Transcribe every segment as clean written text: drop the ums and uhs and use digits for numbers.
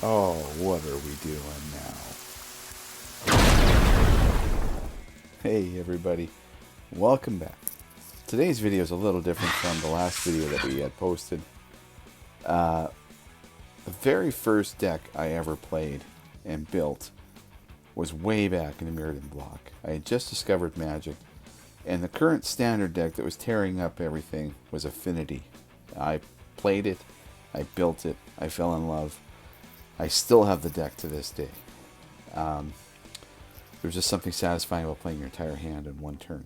Oh, what are we doing now? Hey everybody, welcome back. Today's video is a little different from the last video that we had posted. The very first deck I ever played and built was way back in the Mirrodin block. I had just discovered Magic, and the current standard deck that was tearing up everything was Affinity. I played it, I built it, I fell in love. I still have the deck to this day. There's just something satisfying about playing your entire hand in one turn.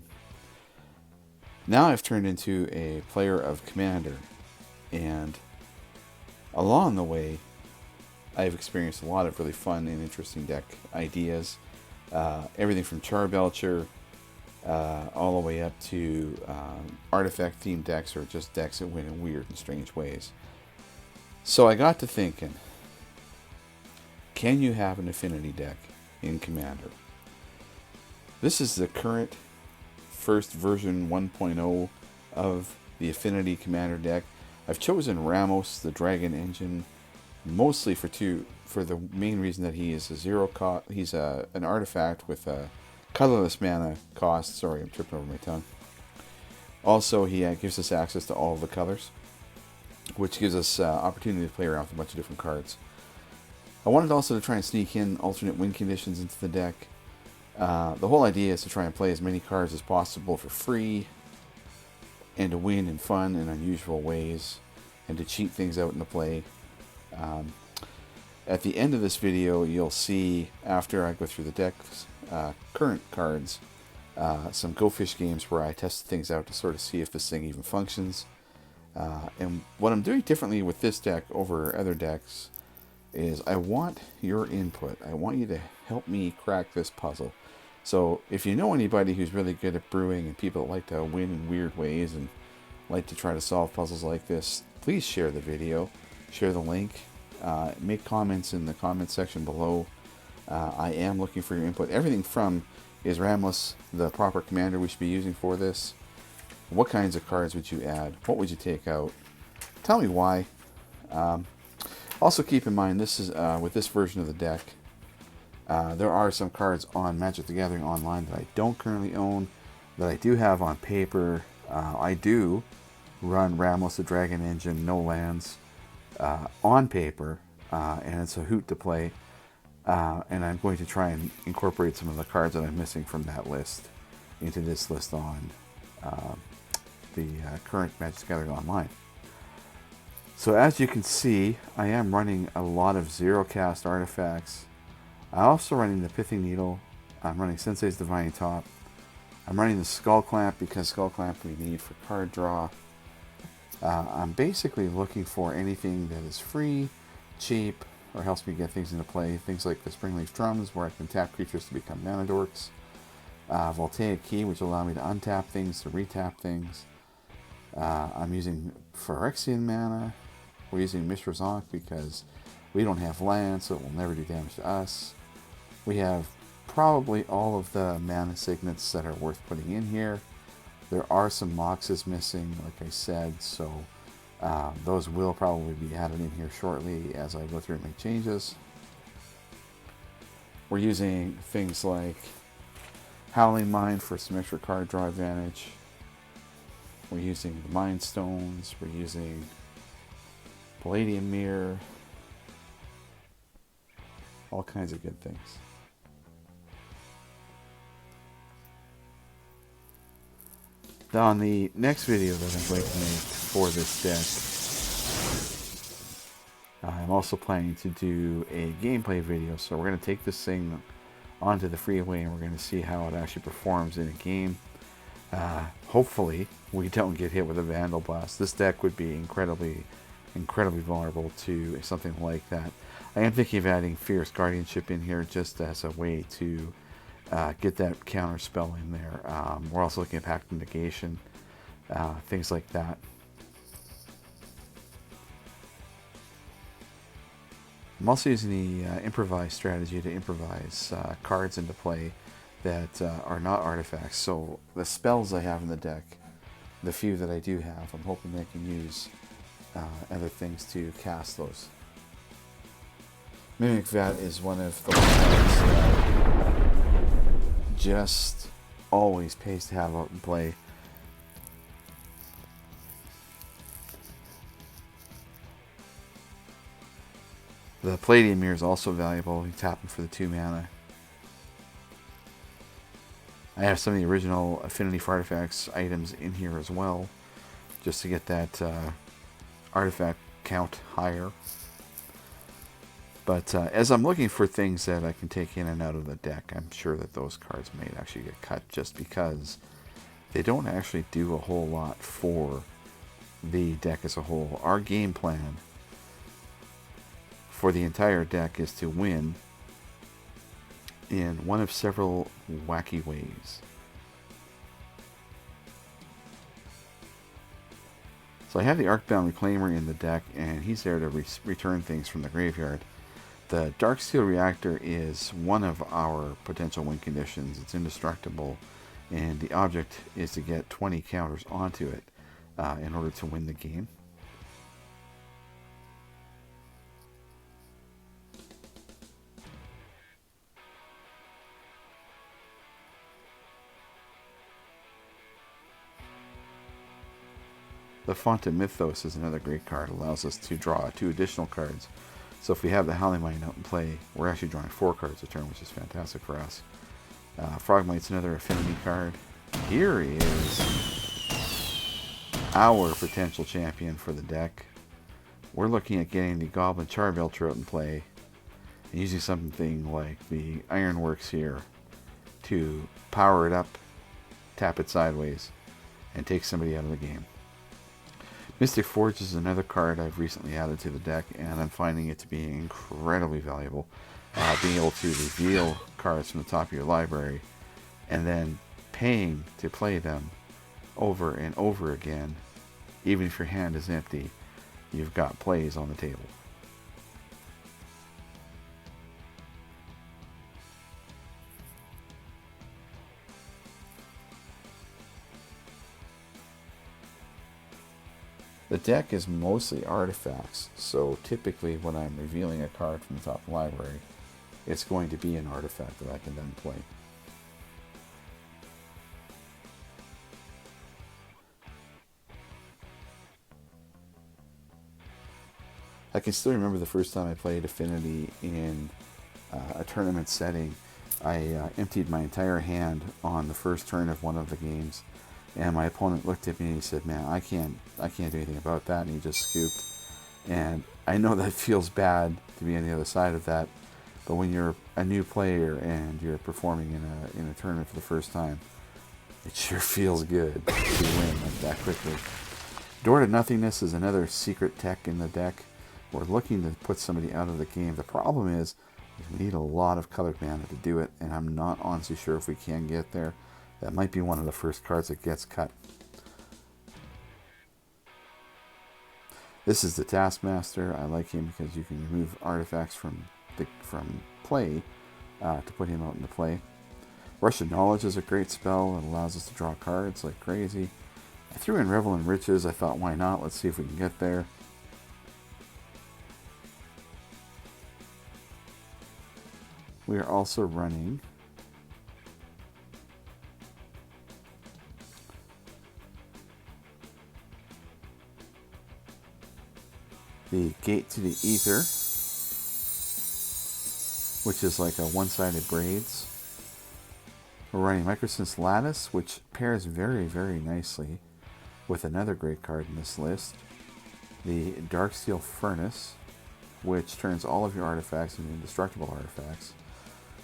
Now I've turned into a player of Commander, and along the way, I've experienced a lot of really fun and interesting deck ideas. Everything from Charbelcher all the way up to artifact-themed decks or just decks that win in weird and strange ways. So I got to thinking, can you have an Affinity deck in Commander? This is the current first version 1.0 of the Affinity Commander deck. I've chosen Ramos, the Dragon Engine, mostly for the main reason that he is a zero cost. He's an artifact with a colorless mana cost. Sorry, I'm tripping over my tongue. Also, he gives us access to all of the colors, which gives us opportunity to play around with a bunch of different cards. I wanted also to try and sneak in alternate win conditions into the deck. The whole idea is to try and play as many cards as possible for free, and to win in fun and unusual ways, and to cheat things out into play. At the end of this video, you'll see, after I go through the deck's current cards, some Go Fish games where I test things out to sort of see if this thing even functions. And what I'm doing differently with this deck over other decks is I want your input. I want you to help me crack this puzzle. So if you know anybody who's really good at brewing and people that like to win in weird ways and like to try to solve puzzles like this, please share the video, share the link, make comments in the comment section below. I am looking for your input. Everything from, is Ramos the proper commander we should be using for this? What kinds of cards would you add? What would you take out? Tell me why. Also keep in mind, this is with this version of the deck, there are some cards on Magic the Gathering Online that I don't currently own, that I do have on paper. I do run Ramos the Dragon Engine, no lands, on paper, and it's a hoot to play. And I'm going to try and incorporate some of the cards that I'm missing from that list into this list on the current Magic the Gathering Online. So as you can see, I am running a lot of zero cast artifacts. I'm also running the Pithing Needle. I'm running Sensei's Divine Top. I'm running the Skull Clamp because Skull Clamp we need for card draw. I'm basically looking for anything that is free, cheap, or helps me get things into play. Things like the Springleaf Drums, where I can tap creatures to become mana dorks. Voltaic Key, which will allow me to untap things, to retap things. I'm using Phyrexian mana. We're using Mishra Zonk because we don't have land, so it will never do damage to us. We have probably all of the mana signets that are worth putting in here. There are some Moxes missing, like I said, so those will probably be added in here shortly as I go through and make changes. We're using things like Howling Mind for some extra card draw advantage. We're using the Mind Stones. We're using Palladium Mirror. All kinds of good things. Now on the next video that I'm going to make for this deck, I'm also planning to do a gameplay video. So we're going to take this thing onto the freeway and we're going to see how it actually performs in a game. Hopefully we don't get hit with a Vandal Blast. This deck would be incredibly vulnerable to something like that. I am thinking of adding Fierce Guardianship in here just as a way to get that counter spell in there. We're also looking at Pact of Negation, things like that. I'm also using the improvise strategy to improvise cards into play that are not artifacts. So the spells I have in the deck, the few that I do have, I'm hoping I can use other things to cast those. Mimic Vat is one of the cards that just always pays to have out and play. The Palladium Mirror is also valuable. You tap them for the 2 mana. I have some of the original Affinity for Artifacts items in here as well, just to get that artifact count higher. But as I'm looking for things that I can take in and out of the deck, I'm sure that those cards may actually get cut just because they don't actually do a whole lot for the deck as a whole. Our game plan for the entire deck is to win in one of several wacky ways. So I have the Arcbound Reclaimer in the deck, and he's there to return things from the graveyard. The Darksteel Reactor is one of our potential win conditions. It's indestructible, and the object is to get 20 counters onto it in order to win the game. The Font of Mythos is another great card. It allows us to draw 2 additional cards. So if we have the Howling Mine out in play, we're actually drawing 4 cards a turn, which is fantastic for us. Frogmite's another affinity card. Here is our potential champion for the deck. We're looking at getting the Goblin Charbelcher out in play and using something like the Ironworks here to power it up, tap it sideways, and take somebody out of the game. Mystic Forge is another card I've recently added to the deck, and I'm finding it to be incredibly valuable. Being able to reveal cards from the top of your library and then paying to play them over and over again, even if your hand is empty, you've got plays on the table. The deck is mostly artifacts, so typically when I'm revealing a card from the top of the library, it's going to be an artifact that I can then play. I can still remember the first time I played Affinity in a tournament setting. I emptied my entire hand on the first turn of one of the games, and my opponent looked at me and he said, "Man, I can't do anything about that," and he just scooped. And I know that feels bad to be on the other side of that, but when you're a new player and you're performing in a tournament for the first time, it sure feels good to win like that quickly. Door to Nothingness is another secret tech in the deck. We're looking to put somebody out of the game. The problem is we need a lot of colored mana to do it, and I'm not honestly sure if we can get there. That might be one of the first cards that gets cut. This is the Taskmaster. I like him because you can remove artifacts from play to put him out into play. Rush of Knowledge is a great spell. It allows us to draw cards like crazy. I threw in Revel in Riches. I thought, why not? Let's see if we can get there. We are also running the Gate to the Ether, which is like a one-sided braids. We're running Microsynth's Lattice, which pairs very, very nicely with another great card in this list, the Darksteel Furnace, which turns all of your artifacts into indestructible artifacts.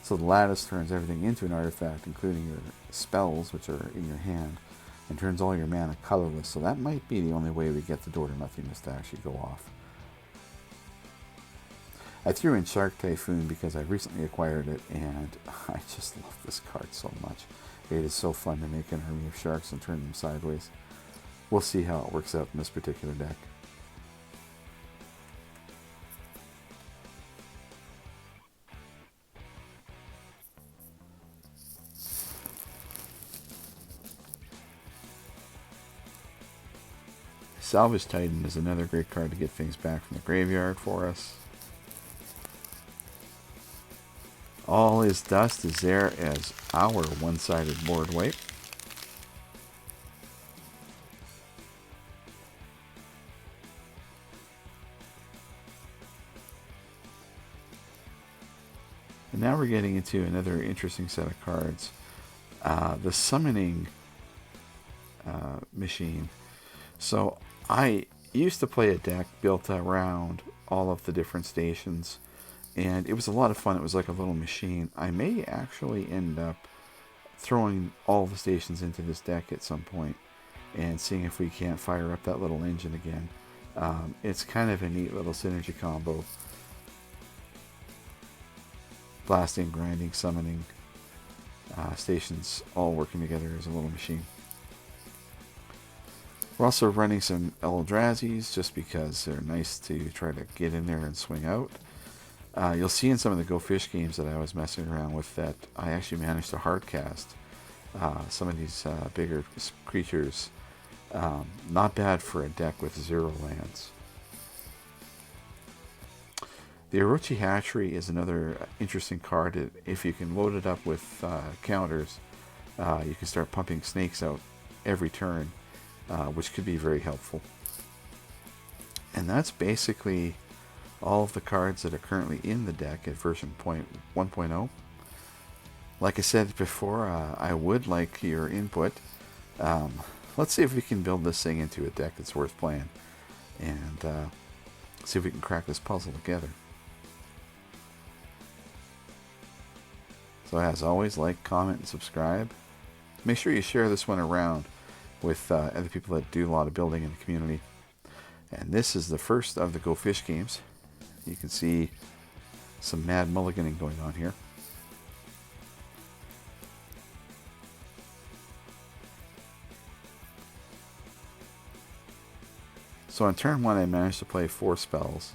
So the Lattice turns everything into an artifact, including your spells, which are in your hand, and turns all your mana colorless. So that might be the only way we get the Door to Nothingness to actually go off. I threw in Shark Typhoon because I recently acquired it, and I just love this card so much. It is so fun to make an army of sharks and turn them sideways. We'll see how it works out in this particular deck. Salvage Titan is another great card to get things back from the graveyard for us. All his dust is there as our one-sided board wipe. And now we're getting into another interesting set of cards. The summoning machine. So I used to play a deck built around all of the different stations, and it was a lot of fun. It was like a little machine. I may actually end up throwing all the stations into this deck at some point and seeing if we can't fire up that little engine again. It's kind of a neat little synergy combo. Blasting, grinding, summoning, stations all working together as a little machine. We're also running some Eldrazzis just because they're nice to try to get in there and swing out. You'll see in some of the Go Fish games that I was messing around with that I actually managed to hardcast some of these bigger creatures. Not bad for a deck with 0 lands. The Orochi Hatchery is another interesting card. If you can load it up with counters, you can start pumping snakes out every turn, which could be very helpful. And that's basically all of the cards that are currently in the deck at version 1.0. Like I said before, I would like your input. Let's see if we can build this thing into a deck that's worth playing, and see if we can crack this puzzle together. So as always, like, comment, and subscribe. Make sure you share this one around with other people that do a lot of building in the community. And this is the first of the Go Fish games. You can see some mad mulliganing going on here. So on turn 1 I managed to play 4 spells.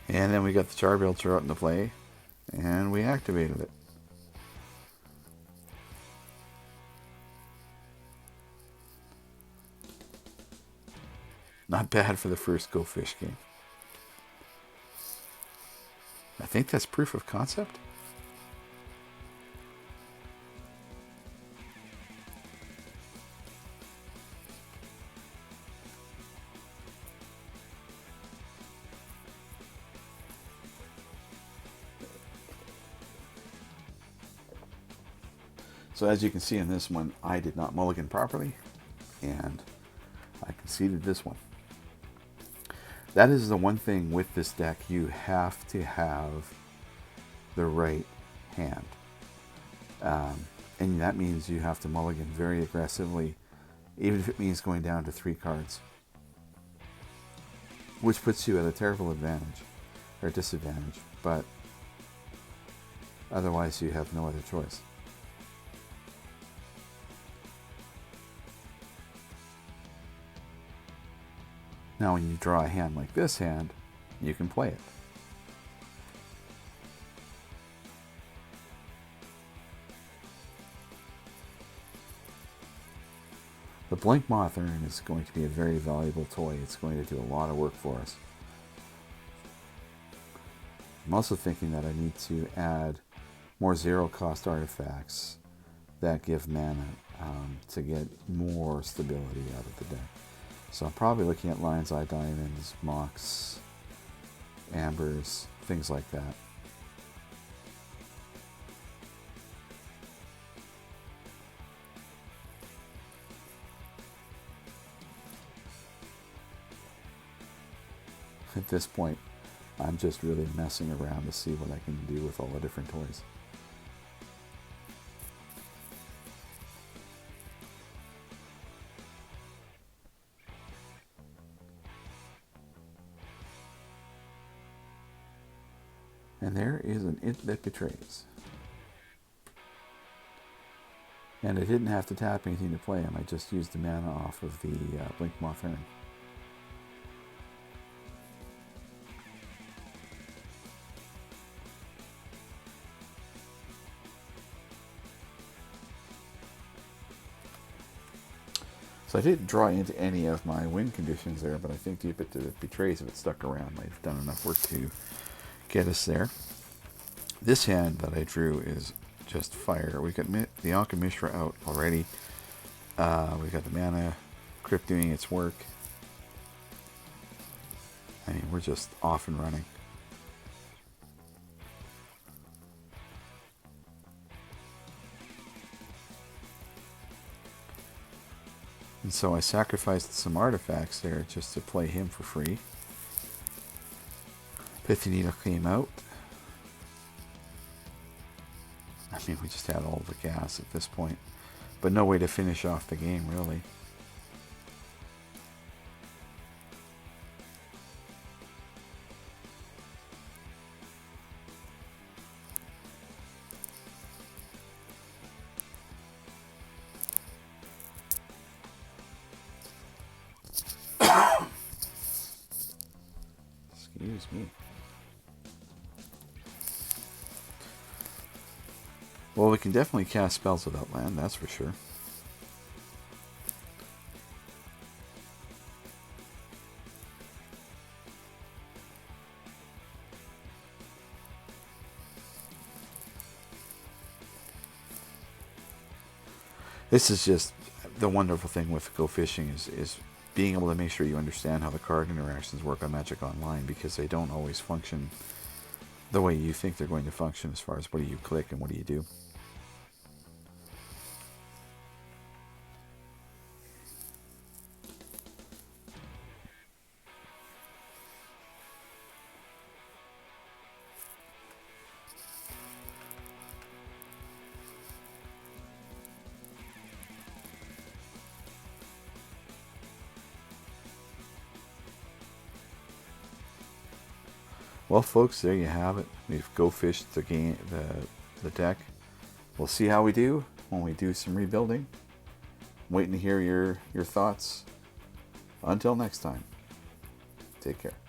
And then we got the Charbelcher out into play, and we activated it. Not bad for the first Go Fish game. I think that's proof of concept. So as you can see in this one, I did not mulligan properly, and I conceded this one. That is the one thing with this deck. You have to have the right hand. And that means you have to mulligan very aggressively, even if it means going down to 3 cards. Which puts you at a terrible advantage, or disadvantage, but otherwise you have no other choice. Now when you draw a hand like this hand, you can play it. The Blink Moth Urn is going to be a very valuable toy. It's going to do a lot of work for us. I'm also thinking that I need to add more 0-cost artifacts that give mana to get more stability out of the deck. So I'm probably looking at Lion's Eye Diamonds, Mox, Ambers, things like that. At this point, I'm just really messing around to see what I can do with all the different toys. And there is an It That Betrays. And I didn't have to tap anything to play him. I just used the mana off of the Blink Moth Urn. So I didn't draw into any of my win conditions there, but I think Deep It Betrays, if it stuck around, might have done enough work to get us there. This hand that I drew is just fire. We got the Anka Mishra out already. We got the Mana Crypt doing its work. I mean, we're just off and running. And so I sacrificed some artifacts there just to play him for free. Pithy Needle came out. I mean, we just had all the gas at this point. But no way to finish off the game, really. Excuse me. Well, we can definitely cast spells without land, that's for sure. This is just the wonderful thing with Go Fishing is being able to make sure you understand how the card interactions work on Magic Online, because they don't always function the way you think they're going to function as far as what do you click and what do you do. Well, folks, there you have it. We've Go Fished the game, the deck. We'll see how we do when we do some rebuilding. I'm waiting to hear your thoughts. Until next time, take care.